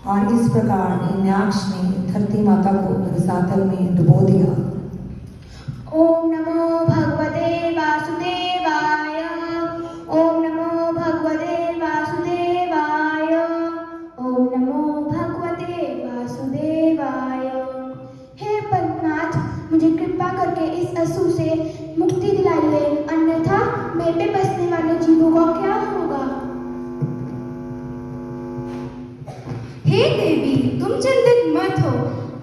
और इस प्रकार हिरण्याक्ष ने धरती माता को रसातल में डुबो दिया। ओम नमो भगवते वासुदेवाय। ओम नमो भगवते वासुदेवाय। ओम नमो भगवते वासुदेवाय। हे पद्मनाथ, मुझे कृपा करके इस असुर से मुक्ति दिलाइए, अन्यथा मेरे पे बसने वाले जीवों का क्या होगा। हे देवी, तुम चिंतित मत हो,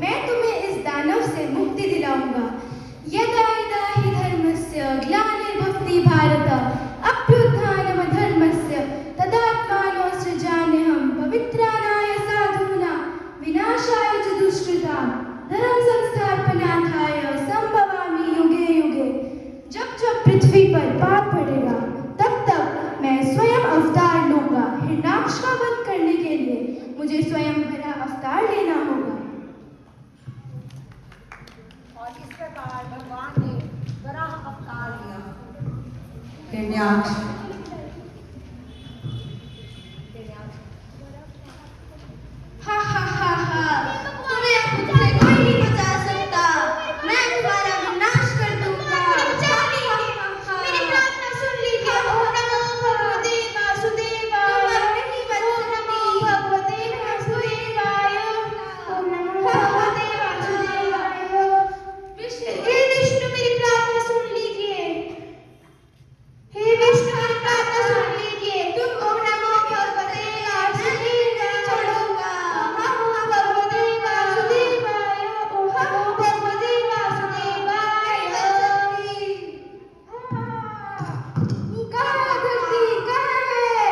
मैं तुम्हें इस दानव से मुक्ति दिलाऊंगा। यदा यदा हि धर्मस्य ग्लानिर्भवति भारत अभ्युत्थानमधर्मस्य तदात्मानो सृजाम्यहं पवित्राणाय साधूनां विनाशाय च दुष्कृतां धर्म संस्थापनार्थाय संभवामि युगे युगे। जब जब पृथ्वी पर पाप बढ़ेगा तब तब मैं स्वयं अवतार लूंगा। हिरण्याक्ष का वध करने के लिए मुझे स्वयं भरा अवतार लेना होगा। और इस प्रकार भगवान ने वराह अवतार लिया। हिरण्याक्ष हा हा हा हा, तुम्हें अब मुझसे कोई नहीं बचा सकता, मैं तुम्हारा विनाश कर दूंगा। मेरी प्रार्थना सुन लीजिए। ओम नमो भगवते वासुदेवाय। ओम नमो भगवते वासुदेवाय। ओम नमो भगवते वासुदेवाय। हे विष्णु, मेरी प्रार्थना सुन लीजिए। हे विष्णु, मेरी प्रार्थना सुन लीजिए। ओम नमो भगवते वासुदेवाय। छोड़ूंगा। ओम नमो भगवते वासुदेवाय। ओम नमो भगवते वासुदेवाय। कहाँ धरती, कहाँ है?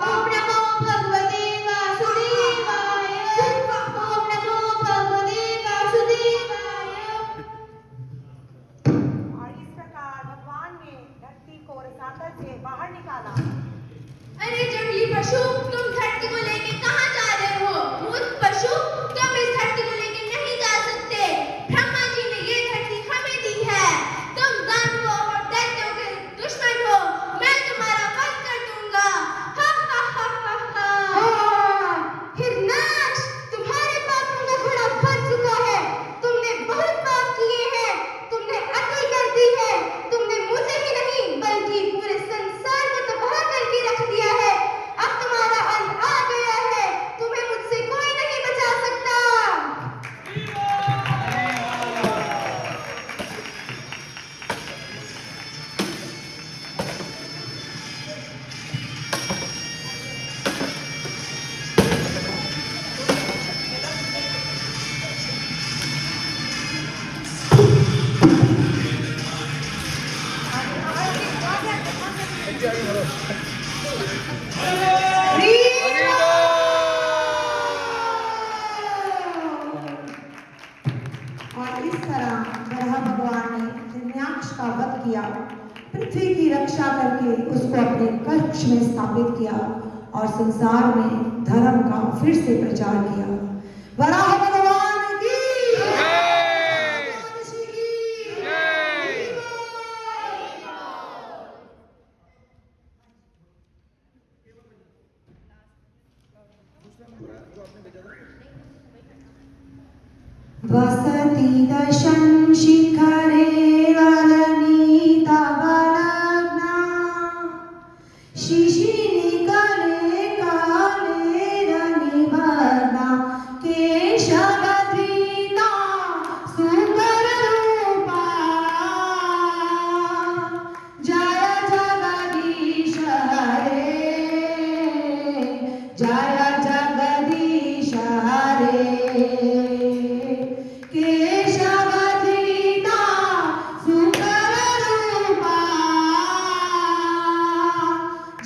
ओम नमो भगवते वासुदेवाय। ओम नमो भगवते वासुदेवाय। और इस प्रकार भगवान ने धरती को रसातल से बाहर निकाला। अरे जंगली पशु, तुम धरती को लेके कहाँ जा रहे हो? मूर्ख पशु, तुम इस धरती को लेके नहीं जा सकते। ब्रह्मा जी ने ये धरती हमें दी है। तुम दानवों और दैत्यों के दुश्मन हो, मैं तुम्हारा वध कर दूंगा। हा हा हा हा हा। हिरण्याक्ष, तुम्हारे पापों का घड़ा भर चुका है। तुमने बहुत पाप किए हैं, तुमने अति कर दी है। तुमने मुझे ही नहीं बल्कि पूरे संसार को तबाह करके रख दिया है। अब तुम्हारा अंत आ गया है, तुम्हें मुझसे कोई नहीं बचा सकता। और इस तरह वराह भगवान ने हिरण्याक्ष का वध किया, पृथ्वी की रक्षा करके उसको अपने कक्ष में स्थापित किया और संसार में धर्म का फिर से प्रचार किया। वराह भगवान की ऋषि की वसति दशं शिखरे वरनीता वरग्ना शिशिनिकले काले रनिभग्ना केशवधृता सुकररूपा जय जगदीश हरे जय जगदीश हरे केशवधृता सुकररूपा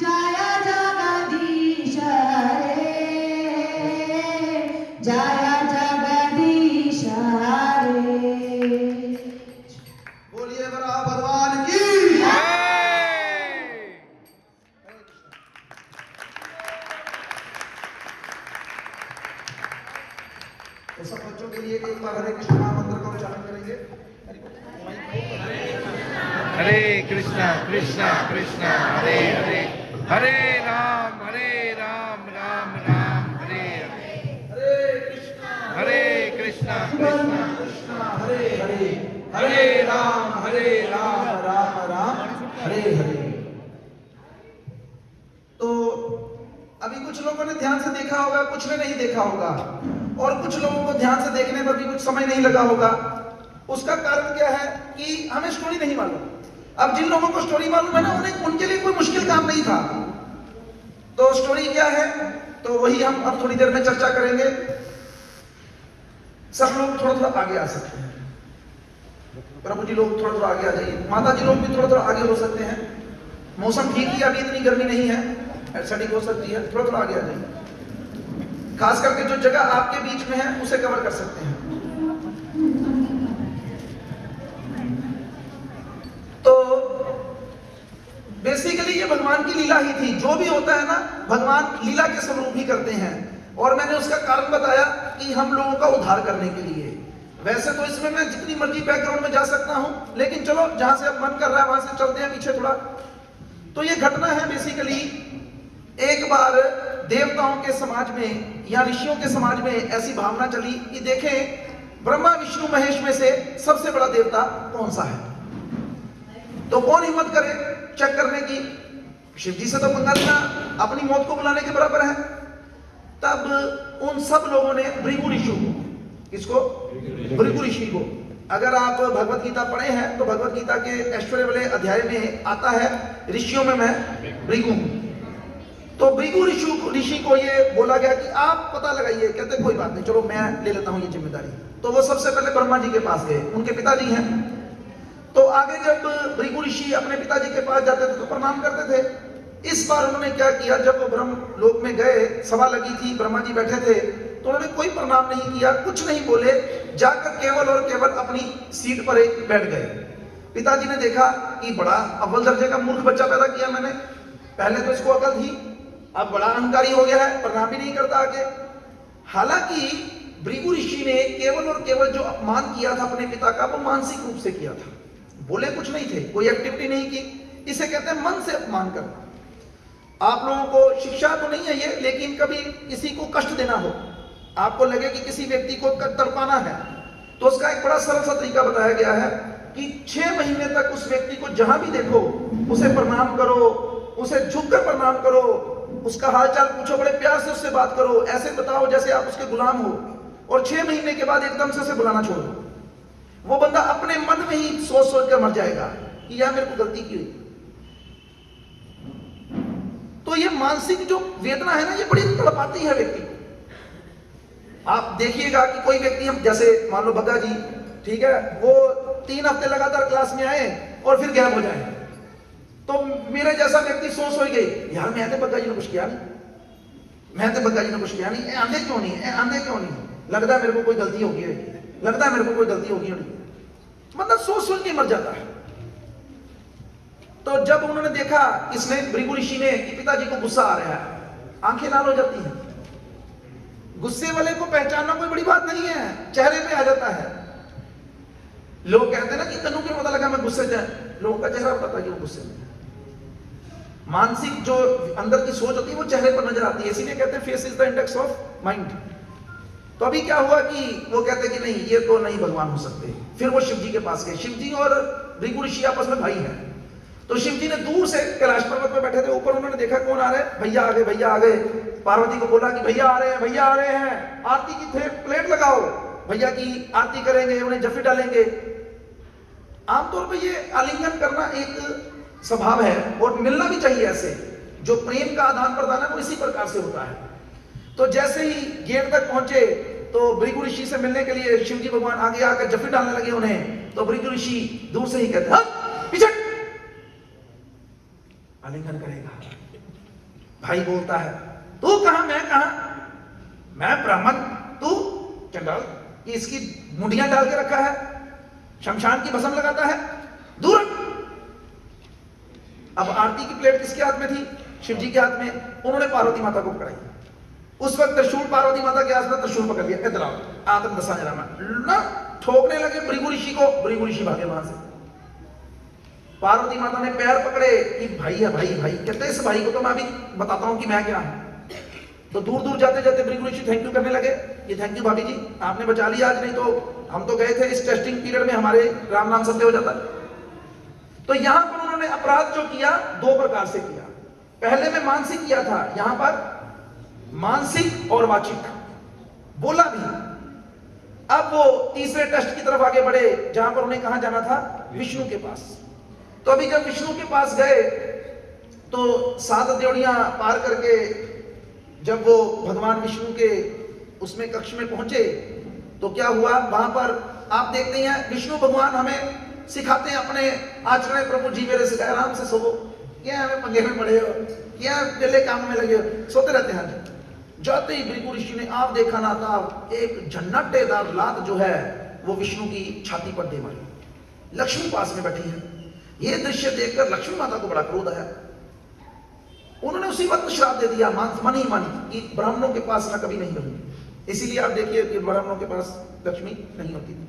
जय जगदीश हरे जय जगदीश हरे। बोलिए वराह भगवान की। तो सब बच्चों के लिए एक बार हरे कृष्ण महामंत्र का उच्चारण करेंगे। हरे कृष्णा कृष्णा कृष्णा हरे हरे, हरे राम राम कृष्णा कृष्णा कृष्णा हरे हरे हरे राम राम राम हरे हरे। तो अभी कुछ लोगों ने ध्यान से देखा होगा, कुछ ने नहीं देखा होगा, और कुछ लोगों को ध्यान से देखने पर भी कुछ समय नहीं लगा होगा। उसका कारण क्या है कि हमें स्टोरी नहीं मालूम। अब जिन लोगों को स्टोरी मालूम है ना, उनके लिए कोई मुश्किल काम नहीं था। तो स्टोरी क्या है, तो वही हम अब थोड़ी देर में चर्चा करेंगे। सब लोग थोड़ा थोड़ा आगे आ सकते हैं। प्रभु जी लोग थोड़ा थोड़ा आगे आ जाइए, माता जी लोग भी थोड़ा थोड़ा आगे हो सकते हैं। मौसम ठीक ही, अभी इतनी गर्मी नहीं है, एसिडिक हो सकती है, थोड़ा थोड़ा आगे आ जाइए। खास करके जो जगह आपके बीच में है उसे कवर कर सकते हैं। तो बेसिकली ये भगवान की लीला ही थी। जो भी होता है ना, भगवान लीला के स्वरूप ही करते हैं। और मैंने उसका कारण बताया कि हम लोगों का उद्धार करने के लिए। वैसे तो इसमें मैं जितनी मर्जी बैकग्राउंड में जा सकता हूं, लेकिन चलो जहां से अब मन कर रहा है वहां से चलते हैं पीछे थोड़ा। तो ये घटना है बेसिकली, एक बार देवताओं के समाज में या ऋषियों के समाज में ऐसी भावना चली कि देखें ब्रह्मा विष्णु महेश में से सबसे बड़ा देवता कौन सा है। तो कौन हिम्मत करे चेक करने की। शिव जी से तो पंगा लेना अपनी मौत को बुलाने के बराबर है। तब उन सब लोगों ने भृगु ऋषि को, किसको? भृगु ऋषि को। अगर आप भगवत गीता पढ़े हैं तो भगवत गीता के ऐश्वर्य वाले अध्याय में आता है ऋषियों में मैं भृगु हूं। तो भृगु ऋषि को ये बोला गया कि आप पता लगाइए। कहते कोई बात नहीं, चलो मैं ले लेता हूं ये जिम्मेदारी। तो वो सबसे पहले ब्रह्मा जी के पास गए, उनके पिताजी हैं। तो आगे जब भृगु ऋषि अपने पिताजी के पास जाते थे तो प्रणाम करते थे। इस बार उन्होंने क्या किया, जब वो ब्रह्म लोक में गए, सभा लगी थी, ब्रह्मा जी बैठे थे, तो उन्होंने कोई प्रणाम नहीं किया, कुछ नहीं बोले, जाकर केवल और केवल अपनी सीट पर एक बैठ गए। पिताजी ने देखा कि बड़ा अव्वल दर्जे का मूर्ख बच्चा पैदा किया मैंने। पहले तो इसको अकल थी, अब बड़ा अहंकारी हो गया है, प्रणाम भी नहीं करता आगे। हालांकि भृगु ऋषि ने केवल और केवल जो अपमान किया था अपने पिता का, वो मानसिक रूप से किया था। बोले कुछ नहीं थे, कोई एक्टिविटी नहीं की। इसे कहते हैं मन से अपमान करना। आप लोगों को शिक्षा तो नहीं है ये, लेकिन कभी किसी को कष्ट देना हो, आपको लगे कि किसी व्यक्ति को तड़पाना है, तो उसका एक बड़ा सरल सा तरीका बताया गया है कि 6 महीने तक उस व्यक्ति को जहां भी देखो उसे प्रणाम करो, उसे झुककर प्रणाम करो, उसका हालचाल पूछो, बड़े प्यार से उससे बात करो, ऐसे बताओ जैसे आप उसके गुलाम हो। और 6 महीने के बाद एकदम से उसे बुलाना छोड़ो। वो बंदा अपने मन में ही सोच सोच कर मर जाएगा कि यार मेरे को गलती की हुई। तो ये मानसिक जो वेदना है ना, ये बड़ी तड़पाती है व्यक्ति को। आप देखिएगा कि कोई व्यक्ति, हम जैसे मान लो भग्गा जी, ठीक है, वो 3 हफ्ते लगातार क्लास में आए और फिर गैप हो जाए, तो मेरे जैसा व्यक्ति सोच गई, यार मैं तो भग्गा जी ने कुछ किया नहीं, मैं तो भग्गा जी ने कुछ किया नहीं, आंधे क्यों नहीं, आंधे क्यों नहीं, लगता है मेरे को कोई गलती होगी, लगता है मेरे को कोई गलती होगी। मतलब सोच के मर जाता है। तो जब उन्होंने देखा इसने, भृगु ऋषि ने, कि पिताजी को गुस्सा आ रहा है, आंखें लाल हो जाती हैं। गुस्से वाले को पहचानना कोई बड़ी बात नहीं है, चेहरे पे आ जाता है। लोग कहते हैं ना कि तनु क्यों पता लगा मैं गुस्से से, लोगों का चेहरा बताता है कि वो गुस्से में। मानसिक जो अंदर की सोच होती है वो चेहरे पर नजर आती है, इसीलिए कहते हैं face is the index of mind. तो अभी क्या हुआ कि वो कहते कि नहीं, ये तो नहीं भगवान हो सकते। फिर वो शिव जी के पास गए। शिव जी और भृगु ऋषि आपस में भाई हैं। तो शिव जी ने दूर से कैलाश पर्वत पे बैठे थे, ऊपर उन्होंने देखा कौन आ रहे हैं, भैया आ गए, भैया आ गए। पार्वती को बोला कि भैया आ रहे हैं, भैया आ रहे हैं, आरती की प्लेट लगाओ, भैया की आरती करेंगे, उन्हें जफी डालेंगे। आमतौर पर ये आलिंगन करना एक स्वभाव है और मिलना भी चाहिए। ऐसे जो प्रेम का आदान प्रदान है वो इसी प्रकार से होता है। तो जैसे ही गेट तक पहुंचे तो भृगु ऋषि से मिलने के लिए शिव जी भगवान आगे आकर जफी डालने लगे उन्हें। तो भृगु ऋषि दूर से ही कहते हैं पीछे, आलिंगन करेगा। भाई बोलता है तू कहां, मैं कहां, मैं ब्राह्मण, तू चंडाल, कि इसकी मुंडियां डाल के रखा है, शमशान की भस्म लगाता है, दूर। अब आरती की प्लेट किसके हाथ में थी? शिव जी के हाथ में। उन्होंने पार्वती माता को पकड़ाई। उस वक्त त्रिशूल पार्वती माता के हाथ में, त्रिशूल पकड़ लिया, इधर आओ, आत्म दशा जरा ना ठोकने लगे भृगु ऋषि को। भृगु ऋषि भागे वहां से। पार्वती माता ने पैर पकड़े कि भाई है, भाई भाई। कहते इस भाई को तो मैं अभी बताता हूं कि मैं क्या हूं। तो दूर दूर जाते जाते भृगु ऋषि थैंक यू करने लगे, ये थैंक यू भाभी जी, आपने बचा लिया आज, नहीं तो हम तो गए थे इस टेस्टिंग पीरियड में हमारे राम नाम सत्य हो जाता। तो यहां पर उन्होंने अपराध जो किया दो प्रकार से किया। पहले में मानसिक किया था, यहां पर मानसिक और वाचिक बोला भी। अब वो तीसरे टेस्ट की तरफ आगे बढ़े जहां पर उन्हें कहां जाना था, विष्णु के पास। तो अभी जब विष्णु के पास गए तो 7 ड्योढ़ियां पार करके जब वो भगवान विष्णु के उसमें कक्ष में पहुंचे तो क्या हुआ, वहां पर आप देखते हैं विष्णु भगवान हमें सिखाते हैं अपने आचरण, प्रभु जी मेरे सिखाए आराम से सोवो, क्या हमें पंगे में पड़े हो, क्या पहले काम में लगे हो, सोते रहते हैं। जाते ही भृगु ऋषि ने आप देखा ना था एक झन्नाटेदार लात जो है वो विष्णु की छाती पर दे मारी। लक्ष्मी पास में बैठी है, ये दृश्य देखकर लक्ष्मी माता को बड़ा क्रोध आया। उन्होंने उसी वक्त श्राप दे दिया, मन ही मन, कि ब्राह्मणों के पास ना कभी नहीं रहूंगी। इसीलिए आप देखिए कि ब्राह्मणों के पास लक्ष्मी नहीं होती थी।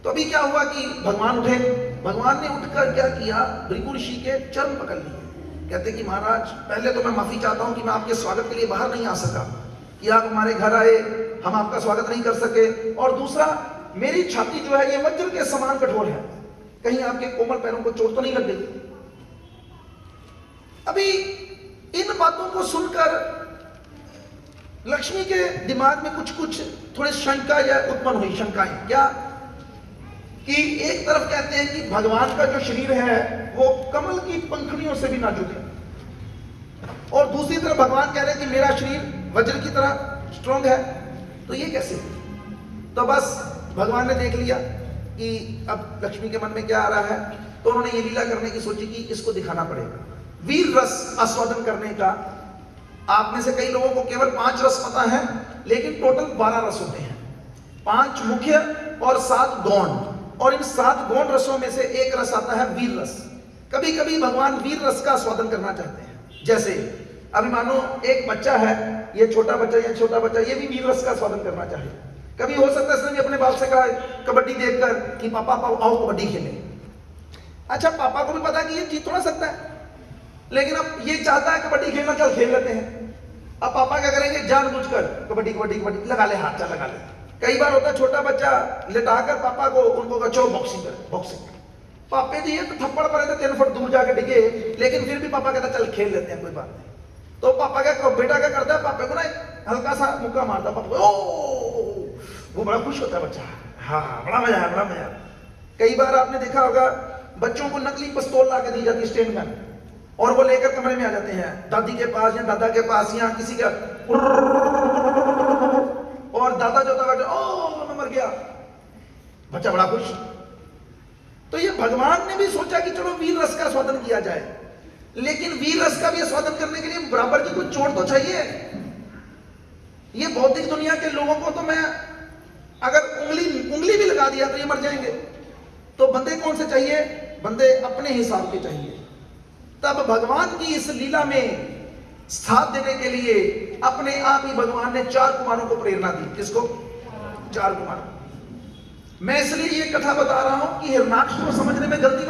तो अभी क्या हुआ कि भगवान उठे, भगवान ने उठकर क्या किया, भृगु ऋषि के चरण पकड़ लिए। कहते कि महाराज पहले तो मैं माफी चाहता हूं कि मैं आपके स्वागत के लिए बाहर नहीं आ सका, कि आप हमारे घर आए, हम आपका स्वागत नहीं कर सके, और दूसरा मेरी छाती जो है ये वज्र के समान कठोर है, कहीं आपके कोमल पैरों को चोट तो नहीं लग गई। अभी इन बातों को सुनकर लक्ष्मी के दिमाग में कुछ थोड़े शंका या उत्पन्न हुई, शंकाएं क्या, कि एक तरफ कहते हैं कि भगवान का जो शरीर है वो कमल की पंखुड़ियों से भी नाजुक है, और दूसरी तरफ भगवान कह रहे हैं कि मेरा शरीर वज्र की तरह स्ट्रांग है, तो ये कैसे। तो बस भगवान ने देख लिया कि अब लक्ष्मी के मन में क्या आ रहा है, तो उन्होंने ये लीला करने की सोची कि इसको दिखाना पड़ेगा, वीर रस आस्वादन करने का। आप में से कई लोगों को केवल 5 रस पता है, लेकिन टोटल 12 रस होते हैं, 5 मुख्य और 7 गौण, और इन 7 गौण रसों में से एक रस आता है वीर रस। कभी कभी भगवान वीर रस का आस्वादन करना चाहते हैं, जैसे अभी मानो एक बच्चा है, ये छोटा बच्चा ये भी वीर रस का आस्वादन करना चाहे। कभी हो सकता है इसने भी अपने बाप से कहा कबड्डी देखकर कि पापा आओ कबड्डी खेलें। अच्छा, पापा को भी पता कि ये जीत थोड़ा सकता है, लेकिन अब ये चाहता है कबड्डी खेलना, चल खेल लेते हैं। अब पापा क्या करेंगे, जानबूझकर कबड्डी लगा ले हाथ, चल लगा ले। कई बार होता है छोटा बच्चा लिटाकर पापा को उनको चलो बॉक्सिंग। पापे जी ये तो थप्पड़ पड़े थे 3 फुट दूर जाके डिगे, लेकिन फिर भी पापा कहता चल खेल लेते हैं, कोई बात नहीं। तो पापा बेटा क्या करता है, पापा को ना हल्का सा मुक्का मारता, पापा ओ वो बड़ा खुश होता है बच्चा, हाँ बड़ा मजा है। कई बार आपने देखा होगा बच्चों को नकली पिस्तौल ला के दी जाती है, स्टेन गन, और वो लेकर कमरे में आ जाते हैं दादी के पास या दादा के पास या किसी का, और दादा जो था ओ मैं मर गया, बच्चा बड़ा खुश। तो ये भगवान ने भी सोचा कि चलो वीर रस का स्वादन किया जाए, लेकिन वीर रस का भी स्वादन करने के लिए बराबर की कुछ चोट तो चाहिए। ये भौतिक दुनिया के लोगों को तो मैं अगर उंगली भी लगा दिया तो ये मर जाएंगे। तो बंदे कौन से चाहिए, बंदे अपने हिसाब के चाहिए। तब भगवान की इस लीला में साथ देने के लिए अपने आप ही भगवान ने 4 कुमारों को प्रेरणा दी। किसको? 4 कुमार। मैं इसलिए ये कथा बता रहा हूं कि हिरणाक्ष को समझने में गलती